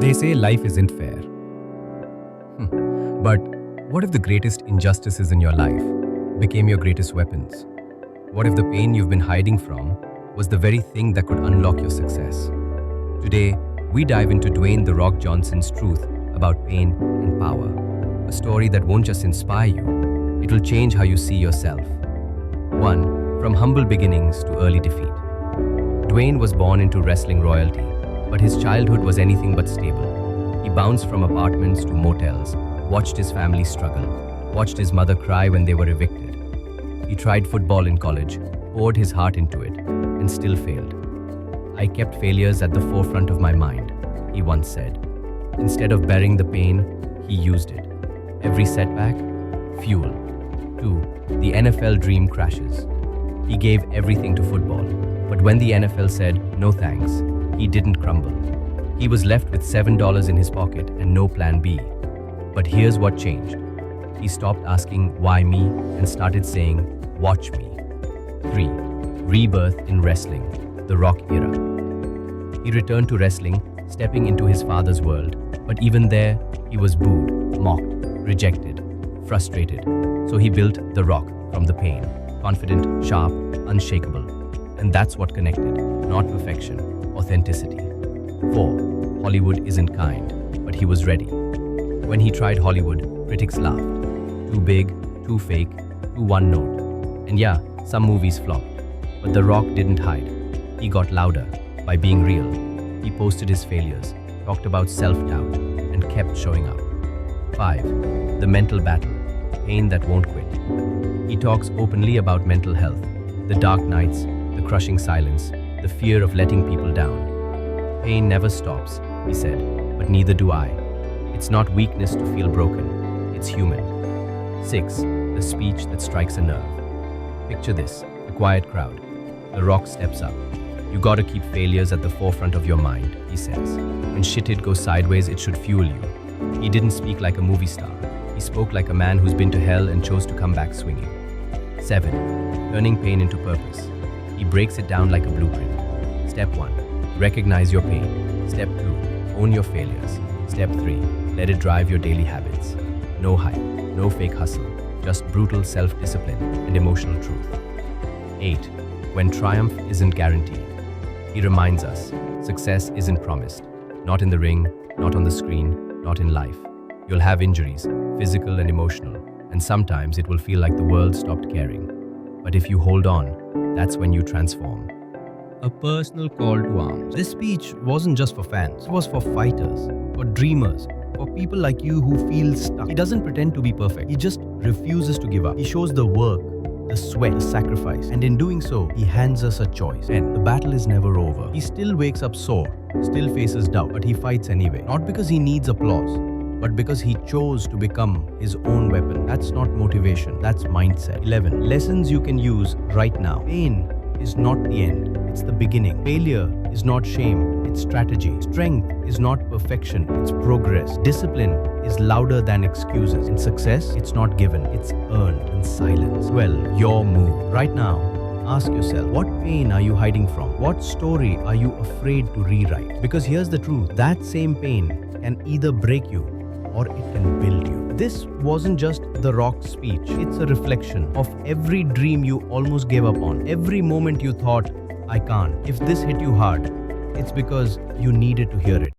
They say life isn't fair. But what if the greatest injustices in your life became your greatest weapons? What if the pain you've been hiding from was the very thing that could unlock your success? Today, we dive into Dwayne "The Rock" Johnson's truth about pain and power. A story that won't just inspire you, it will change how you see yourself. 1. From humble beginnings to early defeat. Dwayne was born into wrestling royalty, but his childhood was anything but stable. He bounced from apartments to motels, watched his family struggle, watched his mother cry when they were evicted. He tried football in college, poured his heart into it, and still failed. "I kept failures at the forefront of my mind," he once said. Instead of burying the pain, he used it. Every setback, fuel. 2. The NFL dream crashes. He gave everything to football, but when the NFL said, "No thanks," he didn't crumble. He was left with $7 in his pocket and no plan B. But here's what changed. He stopped asking, "Why me?" and started saying, "Watch me." 3. Rebirth in wrestling, the Rock era. He returned to wrestling, stepping into his father's world, but even there, he was booed, mocked, rejected, frustrated. So he built The Rock from the pain, confident, sharp, unshakable. And that's what connected, not perfection, authenticity. 4. Hollywood isn't kind, but he was ready. When he tried Hollywood, critics laughed. Too big, too fake, too one note. And yeah, some movies flopped. But The Rock didn't hide. He got louder by being real. He posted his failures, talked about self-doubt, and kept showing up. 5. The mental battle, pain that won't quit. He talks openly about mental health, the dark nights, the crushing silence, the fear of letting people down. "Pain never stops," he said, "but neither do I. It's not weakness to feel broken, it's human." 6. The speech that strikes a nerve. Picture this, a quiet crowd. The Rock steps up. "You gotta keep failures at the forefront of your mind," he says. "When shit goes sideways, it should fuel you." He didn't speak like a movie star. He spoke like a man who's been to hell and chose to come back swinging. 7. Turning pain into purpose. He breaks it down like a blueprint. Step 1. Recognize your pain. Step 2. Own your failures. Step 3. Let it drive your daily habits. No hype, no fake hustle, just brutal self-discipline and emotional truth. 8. When triumph isn't guaranteed. He reminds us, success isn't promised. Not in the ring, not on the screen, not in life. You'll have injuries, physical and emotional, and sometimes it will feel like the world stopped caring. But if you hold on, that's when you transform. A personal call to arms. This speech wasn't just for fans. It was for fighters, for dreamers, for people like you who feel stuck. He doesn't pretend to be perfect. He just refuses to give up. He shows the work, the sweat, the sacrifice. And in doing so, he hands us a choice. And the battle is never over. He still wakes up sore, still faces doubt, but he fights anyway. Not because he needs applause, but because he chose to become his own weapon. That's not motivation, that's mindset. 11. Lessons you can use right now. Pain is not the end, it's the beginning. Failure is not shame, it's strategy. Strength is not perfection, it's progress. Discipline is louder than excuses. And success, it's not given, it's earned in silence. Well, your move. Right now, ask yourself, what pain are you hiding from? What story are you afraid to rewrite? Because here's the truth, that same pain can either break you or it can build you. This wasn't just The Rock's speech. It's a reflection of every dream you almost gave up on. Every moment you thought, "I can't." If this hit you hard, it's because you needed to hear it.